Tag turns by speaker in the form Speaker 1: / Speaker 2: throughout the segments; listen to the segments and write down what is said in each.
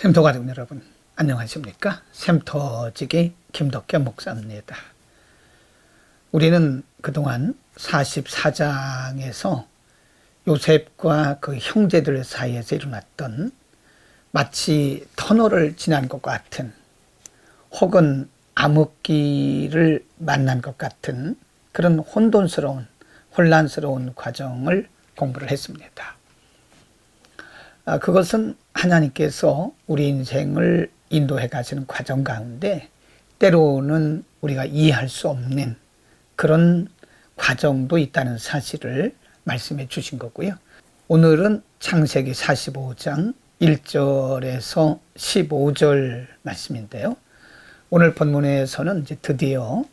Speaker 1: 샘터 가족 여러분, 안녕하십니까? 샘터지기 김덕현 목사입니다. 우리는 그동안 44장에서 요셉과 그 형제들 사이에서 일어났던 마치 터널을 지난 것 같은, 혹은 암흑기를 만난 것 같은 그런 혼란스러운 과정을 공부를 했습니다. 그것은 하나님께서 우리 인생을 인도해 가시는 과정 가운데 때로는 우리가 이해할 수 없는 그런 과정도 있다는 사실을 말씀해 주신 거고요. 오늘은 창세기 45장 1절에서 15절 말씀인데요. 오늘 본문에서는 이제 드디어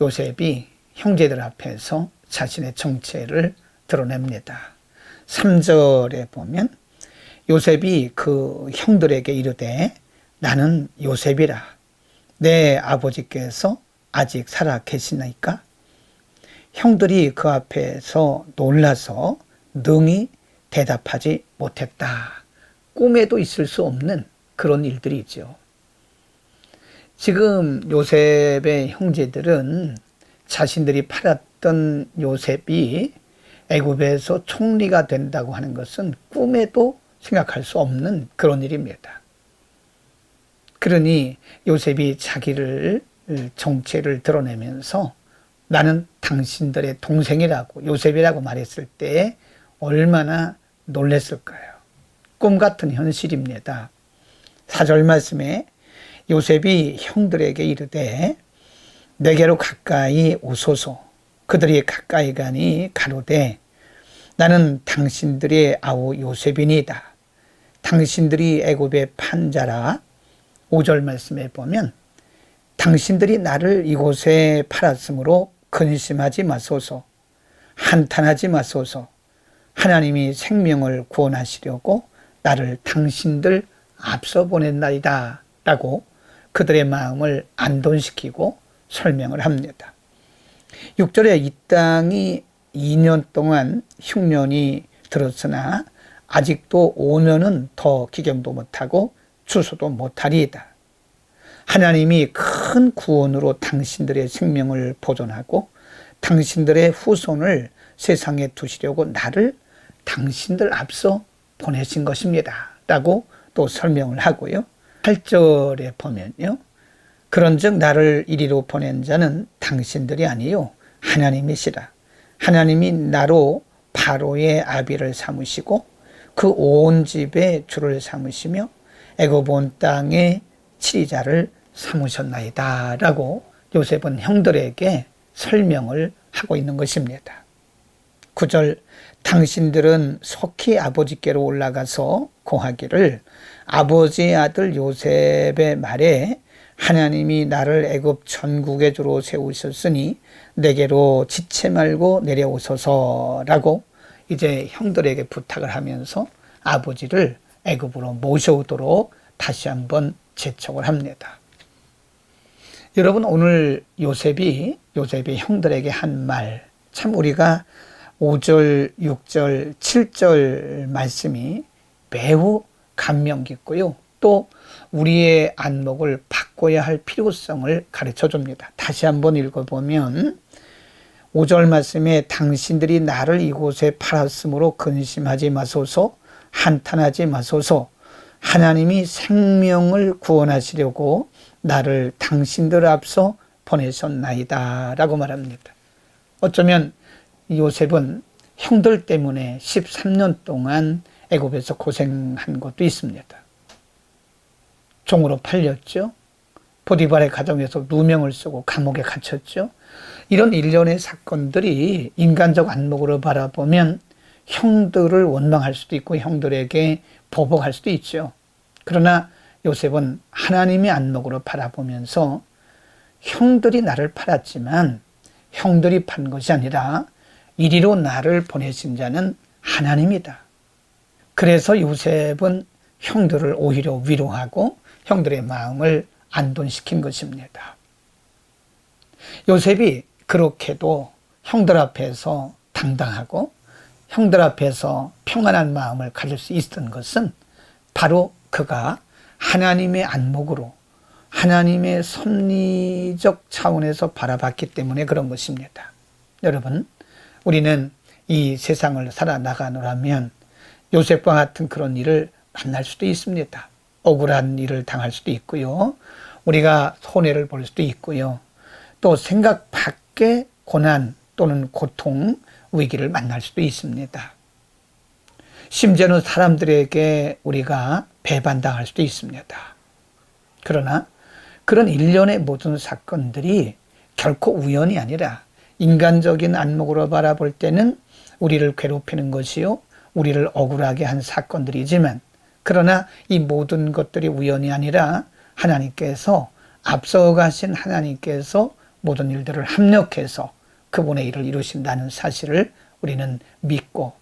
Speaker 1: 요셉이 형제들 앞에서 자신의 정체를 드러냅니다. 3절에 보면 요셉이 그 형들에게 이르되 나는 요셉이라. 내 아버지께서 아직 살아 계시나이까? 형들이 그 앞에서 놀라서 능히 대답하지 못했다. 꿈에도 있을 수 없는 그런 일들이죠. 지금 요셉의 형제들은 자신들이 팔았던 요셉이 애굽에서 총리가 된다고 하는 것은 꿈에도 생각할 수 없는 그런 일입니다. 그러니 요셉이 자기를 정체를 드러내면서 나는 당신들의 동생이라고, 요셉이라고 말했을 때 얼마나 놀랐을까요? 꿈 같은 현실입니다. 4절 말씀에 요셉이 형들에게 이르되 내게로 가까이 오소서. 그들이 가까이 가니 가로되 나는 당신들의 아우 요셉이니이다. 당신들이 애굽의 판자라. 5절 말씀에 보면 당신들이 나를 이곳에 팔았으므로 근심하지 마소서. 한탄하지 마소서. 하나님이 생명을 구원하시려고 나를 당신들 앞서 보냈나이다. 라고 그들의 마음을 안돈시키고 설명을 합니다. 6절에 이 땅이 2년 동안 흉년이 들었으나 아직도 5년은 더 기경도 못하고 추수도 못하리이다. 하나님이 큰 구원으로 당신들의 생명을 보존하고 당신들의 후손을 세상에 두시려고 나를 당신들 앞서 보내신 것입니다. 라고 또 설명을 하고요. 8절에 보면요. 그런즉 나를 이리로 보낸 자는 당신들이 아니요 하나님이시라. 하나님이 나로 바로의 아비를 삼으시고 그 온 집의 주를 삼으시며 애굽 온 땅의 치리자를 삼으셨나이다. 라고 요셉은 형들에게 설명을 하고 있는 것입니다. 9절 당신들은 속히 아버지께로 올라가서 고하기를 아버지의 아들 요셉의 말에 하나님이 나를 애굽 전국의 주로 세우셨으니 내게로 지체 말고 내려오소서라고 이제 형들에게 부탁을 하면서 아버지를 애굽으로 모셔오도록 다시 한번 재촉을 합니다. 여러분, 오늘 요셉이 형들에게 한 말, 참 우리가 5절, 6절, 7절 말씀이 매우 감명 깊고요. 또 우리의 안목을 바꿔야 할 필요성을 가르쳐 줍니다. 다시 한번 읽어보면 5절 말씀에 당신들이 나를 이곳에 팔았으므로 근심하지 마소서. 한탄하지 마소서. 하나님이 생명을 구원하시려고 나를 당신들 앞서 보내셨나이다. 라고 말합니다. 어쩌면 요셉은 형들 때문에 13년 동안 애굽에서 고생한 것도 있습니다. 종으로 팔렸죠. 보디발의 가정에서 누명을 쓰고 감옥에 갇혔죠. 이런 일련의 사건들이 인간적 안목으로 바라보면 형들을 원망할 수도 있고 형들에게 보복할 수도 있죠. 그러나 요셉은 하나님의 안목으로 바라보면서 형들이 나를 팔았지만 형들이 판 것이 아니라 이리로 나를 보내신 자는 하나님이다. 그래서 요셉은 형들을 오히려 위로하고 형들의 마음을 안돈시킨 것입니다. 요셉이 그렇게도 형들 앞에서 당당하고 형들 앞에서 평안한 마음을 가질 수 있었던 것은 바로 그가 하나님의 안목으로 하나님의 섭리적 차원에서 바라봤기 때문에 그런 것입니다. 여러분, 우리는 이 세상을 살아나가노라면 요셉과 같은 그런 일을 만날 수도 있습니다. 억울한 일을 당할 수도 있고요. 우리가 손해를 볼 수도 있고요. 또 생각 밖의 고난 또는 고통, 위기를 만날 수도 있습니다. 심지어는 사람들에게 우리가 배반당할 수도 있습니다. 그러나 그런 일련의 모든 사건들이 결코 우연이 아니라 인간적인 안목으로 바라볼 때는 우리를 괴롭히는 것이요, 우리를 억울하게 한 사건들이지만, 그러나 이 모든 것들이 우연이 아니라 하나님께서, 앞서가신 하나님께서 모든 일들을 합력해서 그분의 일을 이루신다는 사실을 우리는 믿고,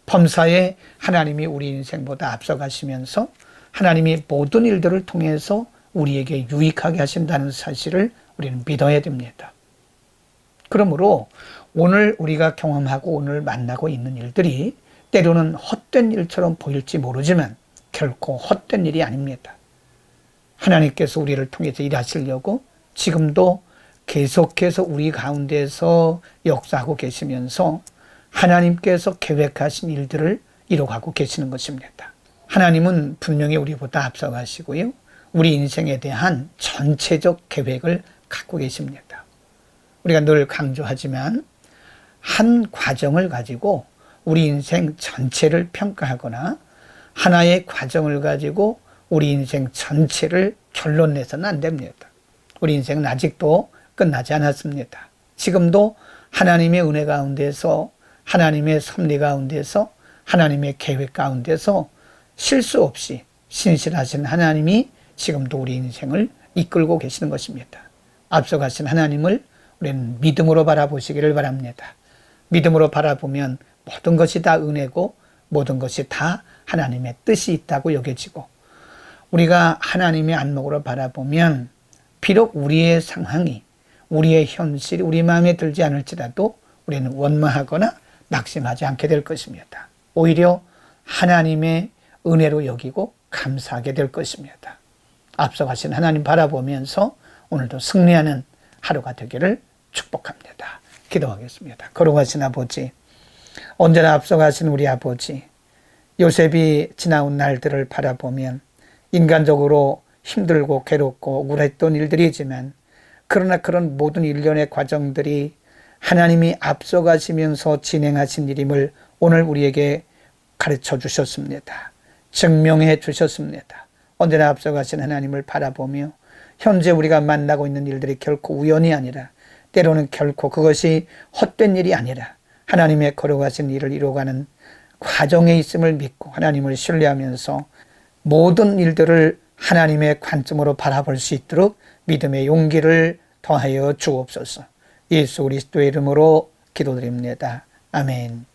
Speaker 1: 범사에 하나님이 우리 인생보다 앞서가시면서 하나님이 모든 일들을 통해서 우리에게 유익하게 하신다는 사실을 우리는 믿어야 됩니다. 그러므로 오늘 우리가 경험하고 오늘 만나고 있는 일들이 때로는 헛된 일처럼 보일지 모르지만 결코 헛된 일이 아닙니다. 하나님께서 우리를 통해서 일하시려고 지금도 계속해서 우리 가운데서 역사하고 계시면서 하나님께서 계획하신 일들을 이뤄가고 계시는 것입니다. 하나님은 분명히 우리보다 앞서가시고요, 우리 인생에 대한 전체적 계획을 갖고 계십니다. 우리가 늘 강조하지만 한 과정을 가지고 우리 인생 전체를 평가하거나 하나의 과정을 가지고 우리 인생 전체를 결론내서는 안 됩니다. 우리 인생은 아직도 끝나지 않았습니다. 지금도 하나님의 은혜 가운데서, 하나님의 섭리 가운데서, 하나님의 계획 가운데서 실수 없이 신실하신 하나님이 지금도 우리 인생을 이끌고 계시는 것입니다. 앞서가신 하나님을 우리는 믿음으로 바라보시기를 바랍니다. 믿음으로 바라보면 모든 것이 다 은혜고 모든 것이 다 하나님의 뜻이 있다고 여겨지고, 우리가 하나님의 안목으로 바라보면 비록 우리의 상황이, 우리의 현실이 우리 마음에 들지 않을지라도 우리는 원망하거나 낙심하지 않게 될 것입니다. 오히려 하나님의 은혜로 여기고 감사하게 될 것입니다. 앞서가신 하나님 바라보면서 오늘도 승리하는 하루가 되기를 축복합니다. 기도하겠습니다. 거룩하신 아버지, 언제나 앞서가신 우리 아버지, 요셉이 지나온 날들을 바라보면 인간적으로 힘들고 괴롭고 억울했던 일들이지만, 그러나 그런 모든 일련의 과정들이 하나님이 앞서가시면서 진행하신 일임을 오늘 우리에게 가르쳐 주셨습니다. 증명해 주셨습니다. 언제나 앞서가신 하나님을 바라보며 현재 우리가 만나고 있는 일들이 결코 우연이 아니라, 때로는 결코 그것이 헛된 일이 아니라 하나님의 거룩하신 일을 이루어가는 과정에 있음을 믿고 하나님을 신뢰하면서 모든 일들을 하나님의 관점으로 바라볼 수 있도록 믿음의 용기를 더하여 주옵소서. 예수 그리스도의 이름으로 기도드립니다. 아멘.